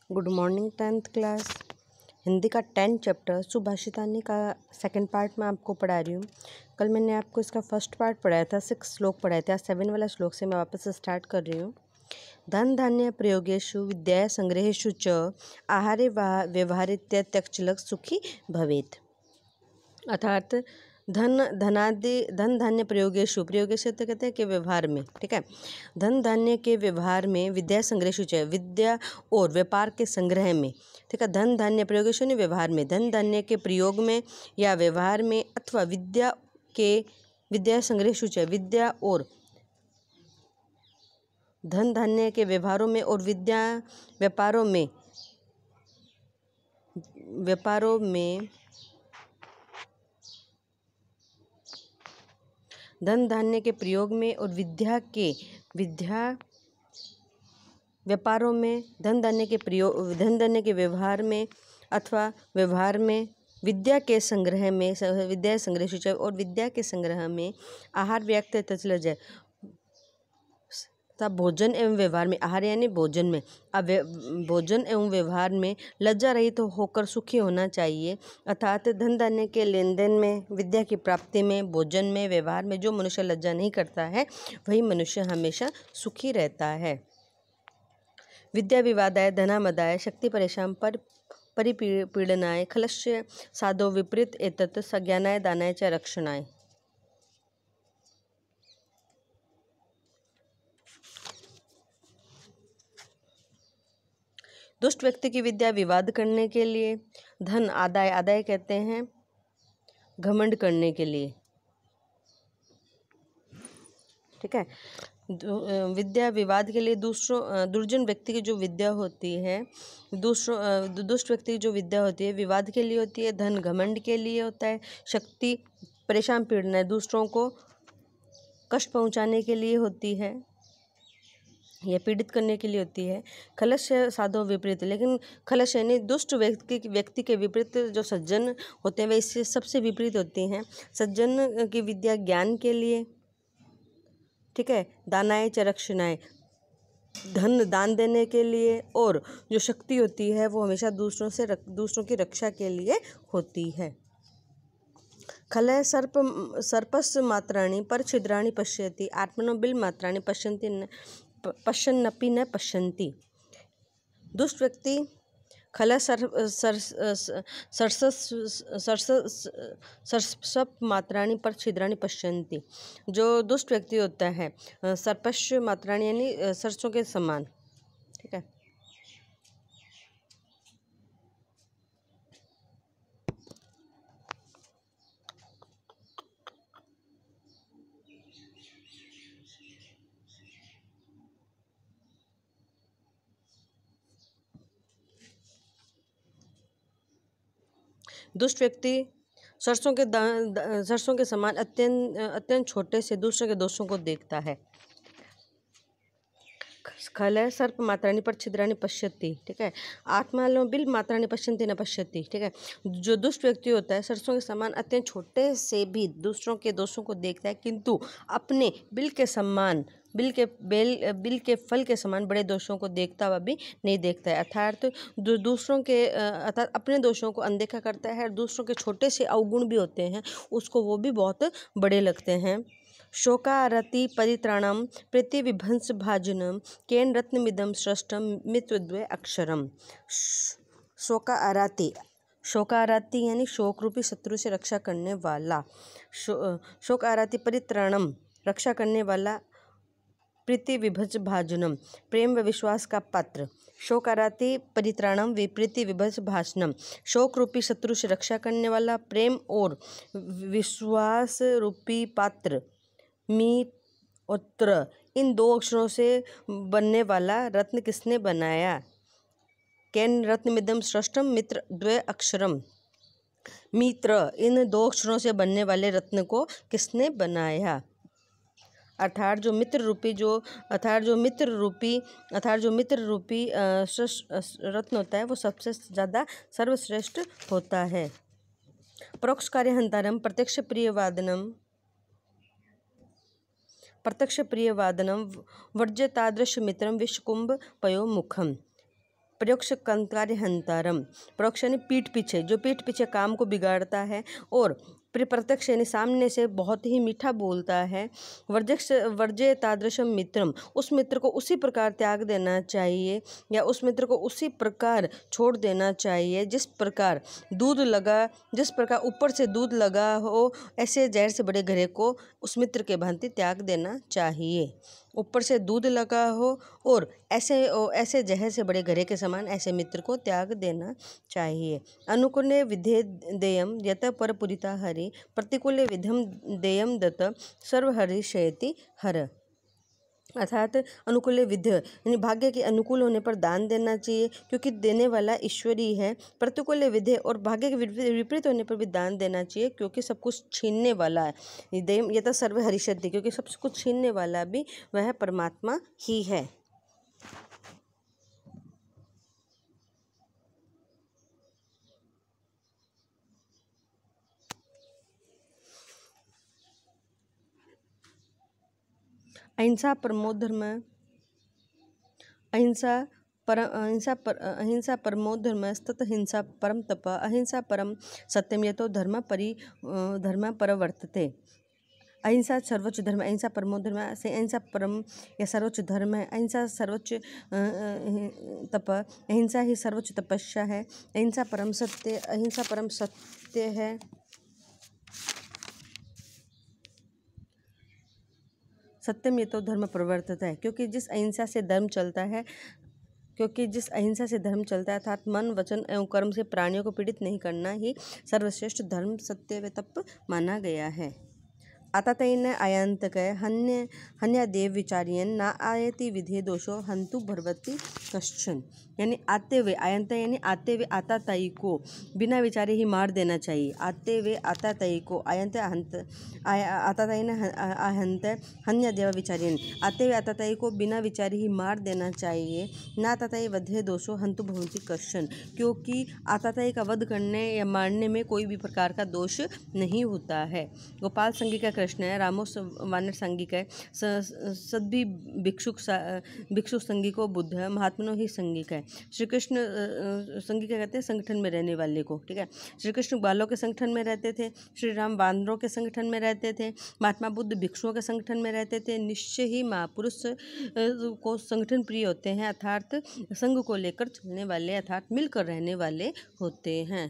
Good morning 10th class. Hindi का 10 chapter सुभाषितानी का second part में आपको पढ़ा रही हूँ। कल मैंने आपको इसका फर्स्ट पार्ट पढ़ाया था, 6 श्लोक पढ़ाए थे। आज 7 वाला श्लोक से मैं वापस स्टार्ट कर रही हूँ। धन धान्य प्रयोगेषु विद्या संग्रहेषु च आहारे व्यवहारित्यत्यक्षलक सुखी भवेत्। अर्थात धन धान्य प्रयोगेषु तो कहते हैं कि व्यवहार में, ठीक है। धन धान्य के व्यवहार में विद्या संग्रहेषु च, विद्या और व्यापार के संग्रह में, ठीक है। धन धान्य प्रयोगेषु नहीं, व्यवहार में, धन धान्य के प्रयोग में या व्यवहार में, अथवा विद्या संग्रहेषु च, विद्या और धन धान्य के व्यवहारों में और विद्या व्यापारों में धन धान्य के प्रयोग में और विद्या व्यापारों में, धन धान्य के व्यवहार में अथवा व्यवहार में, विद्या के संग्रह में, विद्या संग्रह और विद्या के संग्रह में आहार व्यक्त तचल जाए। तब भोजन एवं व्यवहार में, आहार यानी भोजन में, अब भोजन एवं व्यवहार में लज्जा रहित तो होकर सुखी होना चाहिए। अर्थात धन धान्य के लेन देन में, विद्या की प्राप्ति में, भोजन में, व्यवहार में जो मनुष्य लज्जा नहीं करता है वही मनुष्य हमेशा सुखी रहता है। विद्या विवादाय धनामदाय शक्ति परेशान परिपीडनाय खलस्य साधो विपरीत एतत् सज्ञानाय दानाय च रक्षणाय। दुष्ट व्यक्ति की विद्या विवाद करने के लिए, धन आदाय कहते हैं घमंड करने के लिए, ठीक है। विद्या विवाद के लिए दुर्जन व्यक्ति की जो विद्या होती है, दुष्ट व्यक्ति की जो विद्या होती है विवाद के लिए होती है, धन घमंड के लिए होता है, शक्ति परेशान पीड़ना दूसरों को कष्ट पहुंचाने के लिए होती है या पीड़ित करने के लिए होती है। खलस्य साधो विपरीत, लेकिन खलस्य यानी दुष्ट व्यक्ति के विपरीत जो सज्जन होते हैं वे इससे सबसे विपरीत होती हैं। सज्जन की विद्या ज्ञान के लिए, ठीक है, दानाय च रक्षणाय, धन दान देने के लिए, और जो शक्ति होती है वो हमेशा दूसरों की रक्षा के लिए होती है। खलय सर्पस्य मात्राणि पर छिद्राणि पश्यति आत्मनो बिल मात्राणि पश्यन्नपि न पश्यन्ति। दुष्ट व्यक्ति खलय सर्प मात्राणि पर छिद्राणि पश्यन्ति, जो दुष्ट व्यक्ति होता है सर्पस्य मात्राणि यानी सरसों के समान, ठीक है। दुष्ट व्यक्ति सरसों के समान अत्यंत छोटे से दूसरों के दोषों को देखता है। खलय सर्प मात्राणि पर छिद्राणि पश्यति, ठीक है। आत्मालो बिल मात्राणि पश्यन्ति न पश्यति, ठीक है। जो दुष्ट व्यक्ति होता है सरसों के समान अत्यंत छोटे से भी दूसरों के दोषों को देखता है, किंतु अपने बिल के फल के समान बड़े दोषों को देखता हुआ भी नहीं देखता है। अर्थात अपने दोषों को अनदेखा करता है और दूसरों के छोटे से अवगुण भी होते हैं उसको वो भी बहुत बड़े लगते हैं। शोकारति परित्राणम प्रीतिविभंस भाजनम केन रत्नमिदं सृष्टम मित्रद्वय अक्षरम। शोकाराति यानी शोक रूपी शत्रु से रक्षा करने वाला, शोकाराति परित्राणम रक्षा करने वाला, प्रीति विभज भाजनम प्रेम व विश्वास का पात्र, शोकाराति परित्राणम प्रीति विभज भाषणम शोक रूपी शत्रु से रक्षा करने वाला, प्रेम और विश्वास रूपी पात्र, मित्र इन 2 अक्षरों से बनने वाला रत्न किसने बनाया। केन रत्नमिदं सृष्टम मित्र द्वय अक्षरम, मित्र इन 2 अक्षरों से बनने वाले रत्न को किसने बनाया। अर्थात जो मित्र रूपी रत्न होता है वो सबसे ज़्यादा सर्वश्रेष्ठ होता है। परोक्ष कार्य हंतारम प्रत्यक्ष प्रिय वादनम वर्ज्य तादृश मित्रम विश्वकुंभ पयो मुखम। परोक्ष कार्य हंतारम, परोक्ष यानी पीठ पीछे, जो पीठ पीछे काम को बिगाड़ता है, और प्रत्यक्ष यानी सामने से बहुत ही मीठा बोलता है। वर्जे तादृशम मित्रम, उस मित्र को उसी प्रकार त्याग देना चाहिए, या उस मित्र को उसी प्रकार छोड़ देना चाहिए जिस प्रकार ऊपर से दूध लगा हो, ऐसे जहर से बड़े घड़े को उस मित्र के भांति त्याग देना चाहिए। ऊपर से दूध लगा हो और ऐसे जहर से बड़े घड़े के समान ऐसे मित्र को त्याग देना चाहिए। अनुकूले विधे देयम यत परपुरिता हरि, प्रतिकूले विधम देयम दत्त सर्वहरि शयति हर। अर्थात अनुकूल विधि यानी भाग्य के अनुकूल होने पर दान देना चाहिए, क्योंकि देने वाला ईश्वर ही है। प्रतिकूल विधि और भाग्य के विपरीत होने पर भी दान देना चाहिए, क्योंकि सब कुछ छीनने वाला है। देव ये तो सर्व हरिषद्य, क्योंकि सब कुछ छीनने वाला भी वह परमात्मा ही है। अहिंसा परमो धर्म, अहिंसा परमो धर्म तत् हिंसा परम तप, अहिंसा परम सत्यम यतो धर्म परवर्तते। अहिंसा सर्वोच्च धर्म, अहिंसा परमो धर्म से अहिंसा परम या सर्वोच्च धर्म है। अहिंसा सर्वोच्च तप, अहिंसा ही सर्वोच्च तपस्या है। अहिंसा परम सत्य है। सत्यम ये तो धर्म प्रवर्तित है, क्योंकि जिस अहिंसा से धर्म चलता है अर्थात मन वचन एवं कर्म से प्राणियों को पीड़ित नहीं करना ही सर्वश्रेष्ठ धर्म सत्य व तप माना गया है। आतातैन आयांतकय हन्या देव विचार्यन ना आयति विधे दोषो हंतु भरवती कश्चन, यानी आते हुए, आयंत यानी आते हुए आताताई को बिना विचारे ही मार देना चाहिए। आते हुए आताताई को आयंत आताताईन आहंत हन्या देव विचार्यन, आते हुए आताताई को बिना विचारे ही मार देना चाहिए। ना आताताई वधे दोषो हंतु भवती कश्चन, क्योंकि आताताई का वध करने या मारने में कोई भी प्रकार का दोष नहीं होता है। गोपाल संगिका कृष्ण है, रामोस वानर संगिक है, सद्भी भिक्षु संगिको बुद्ध है, महात्मनो ही संगिक है। श्री कृष्ण संगिका कहते हैं संगठन में रहने वाले को, ठीक है। श्री कृष्ण बालों के संगठन में रहते थे, श्री राम वानरों के संगठन में रहते थे, महात्मा बुद्ध भिक्षुओं के संगठन में रहते थे। निश्चय ही महापुरुष को संगठन प्रिय होते हैं, अर्थात संघ को लेकर चलने वाले, अर्थात मिलकर रहने वाले होते हैं।